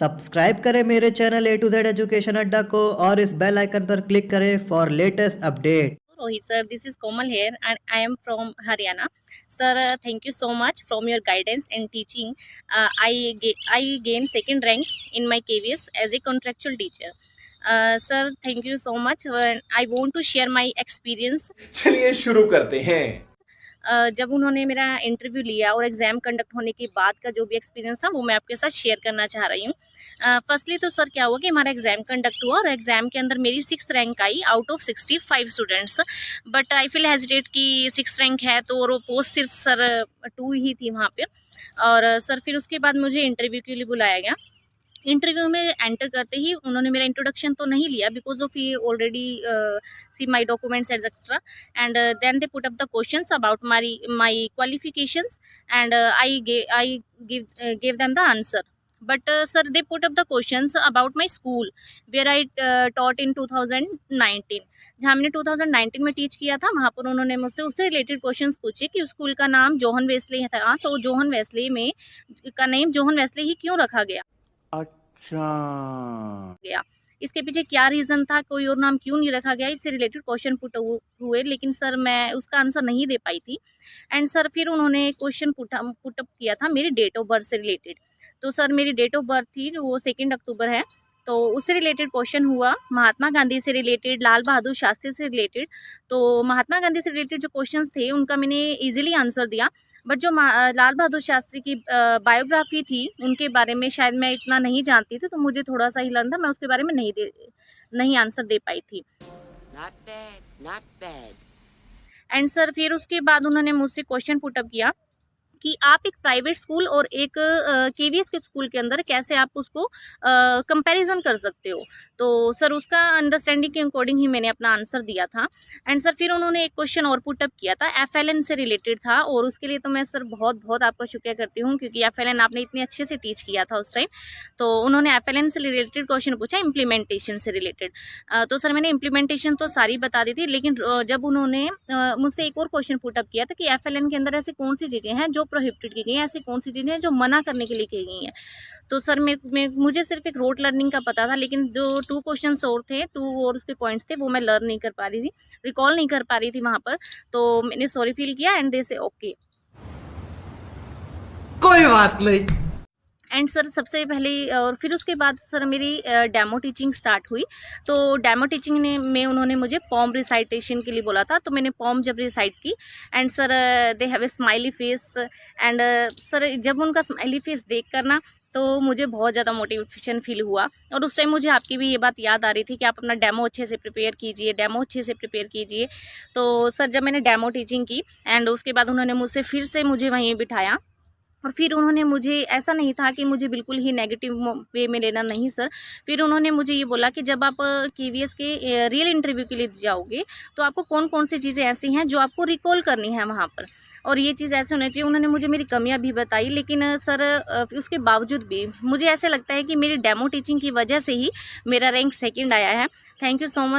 Subscribe करें मेरे channel A to Z education अड्डा को और इस बेल आइकन पर क्लिक करें for latest update. Rohit sir, this is Komal here and I am from Haryana. Sir, thank you so much from your guidance and teaching. I gained second rank in my KVS as a contractual teacher. Sir, thank you so much. I want to share my experience. चलिए शुरू करते हैं। जब उन्होंने मेरा interview लिया और exam conduct होने के बाद का जो भी एक्सपीरियंस था वो मैं आपके साथ शेयर करना चाह रही हूँ। फर्स्टली तो सर क्या हुआ कि हमारा एग्ज़ाम कंडक्ट हुआ और एग्ज़ाम के अंदर मेरी 6th rank I out of 65 students. But I feel hesitate कि 6th रैंक है तो, और वो पोस्ट सिर्फ सर 2 ही थी वहाँ पर। और सर फिर उसके बाद मुझे इंटरव्यू के लिए बुलाया गया। इंटरव्यू में एंटर करते ही उन्होंने मेरा इंट्रोडक्शन तो नहीं लिया because of he already see my documents etcetera, and then they put up the questions about my qualifications and I gave them the answer. But sir, they put up the questions about my school where I taught in 2019. जहाँ मैंने 2019 में teach किया था वहाँ पर उन्होंने मुझसे उससे रिलेटेड क्वेश्चंस पूछे कि उस स्कूल का नाम जोहन वेस्ले था, तो जोहन वेस्ले में का नेम जोहन वेस्ले ही क्यों रखा गया। गया इसके पीछे क्या रीज़न था, कोई और नाम क्यों नहीं रखा गया, इससे रिलेटेड क्वेश्चन पुट हुए, लेकिन सर मैं उसका आंसर नहीं दे पाई थी। एंड सर फिर उन्होंने क्वेश्चन पुटअप किया था मेरी डेट ऑफ बर्थ से रिलेटेड। तो सर मेरी डेट ऑफ बर्थ थी वो 2 अक्टूबर है, तो उससे रिलेटेड क्वेश्चन हुआ। महात्मा गांधी से रिलेटेड, लाल बहादुर शास्त्री से रिलेटेड। तो महात्मा गांधी से रिलेटेड जो क्वेश्चंस थे उनका मैंने इजीली आंसर दिया, बट जो लाल बहादुर शास्त्री की बायोग्राफी थी उनके बारे में शायद मैं इतना नहीं जानती थी, तो मुझे थोड़ा सा ही लर्न था, मैं उसके बारे में नहीं आंसर दे पाई थी। Not bad. एंड सर फिर उसके बाद उन्होंने मुझसे क्वेश्चन पुटअप किया कि आप एक प्राइवेट स्कूल और एक केवीएस के स्कूल के अंदर कैसे आप उसको कंपैरिजन कर सकते हो। तो सर उसका अंडरस्टैंडिंग के अकॉर्डिंग ही मैंने अपना आंसर दिया था। एंड सर फिर उन्होंने एक क्वेश्चन और पुटअप किया था, एफएलएन से रिलेटेड था, और उसके लिए तो मैं सर बहुत बहुत आपका शुक्रिया करती हूँ क्योंकि एफएलएन आपने इतने अच्छे से टीच किया था उस टाइम। तो उन्होंने एफएलएन से रिलेटेड क्वेश्चन पूछा, इम्प्लीमेंटेशन से रिलेटेड। तो सर मैंने इम्प्लीमेंटेशन तो सारी बता दी थी, लेकिन जब उन्होंने मुझसे एक और क्वेश्चन पुटअप किया था कि एफएलएन के अंदर ऐसी कौन सी चीज़ें हैं जो प्रोहिबिटेड की गई हैं, ऐसी कौन सी चीज़ें हैं जो मना करने के लिए की गई हैं। तो सर मुझे सिर्फ एक रोट लर्निंग का पता था, लेकिन जो 2 क्वेश्चंस और थे, 2 और उसके पॉइंट्स थे, वो मैं लर्न नहीं कर पा रही थी, रिकॉल नहीं कर पा रही थी वहाँ पर। तो मैंने सॉरी फील किया एंड दे से ओके, कोई बात नहीं। एंड सर सबसे पहले और फिर उसके बाद सर मेरी डेमो टीचिंग स्टार्ट हुई। तो डेमो टीचिंग में उन्होंने मुझे पॉम रिसाइटेशन के लिए बोला था, तो मैंने पॉम जब रिसाइट की and sir they have a smiley face. And sir जब उनका स्माइली फेस देख कर ना तो मुझे बहुत ज़्यादा मोटिवेशन फील हुआ, और उस टाइम मुझे आपकी भी ये बात याद आ रही थी कि आप अपना डेमो अच्छे से प्रिपेयर कीजिए। तो सर जब मैंने डेमो टीचिंग की एंड उसके बाद उन्होंने मुझे वहीं बिठाया, और फिर उन्होंने मुझे, ऐसा नहीं था कि मुझे बिल्कुल ही नेगेटिव वे में लेना, नहीं सर। फिर उन्होंने मुझे ये बोला कि जब आप केवीएस के रियल इंटरव्यू के लिए जाओगे तो आपको कौन कौन सी चीज़ें ऐसी हैं जो आपको रिकॉल करनी है वहाँ पर, और ये चीज़ ऐसे होनी चाहिए। उन्होंने मुझे मेरी कमियां भी बताई, लेकिन सर उसके बावजूद भी मुझे ऐसे लगता है कि मेरी डेमो टीचिंग की वजह से ही मेरा रैंक 2nd आया है। Thank you so much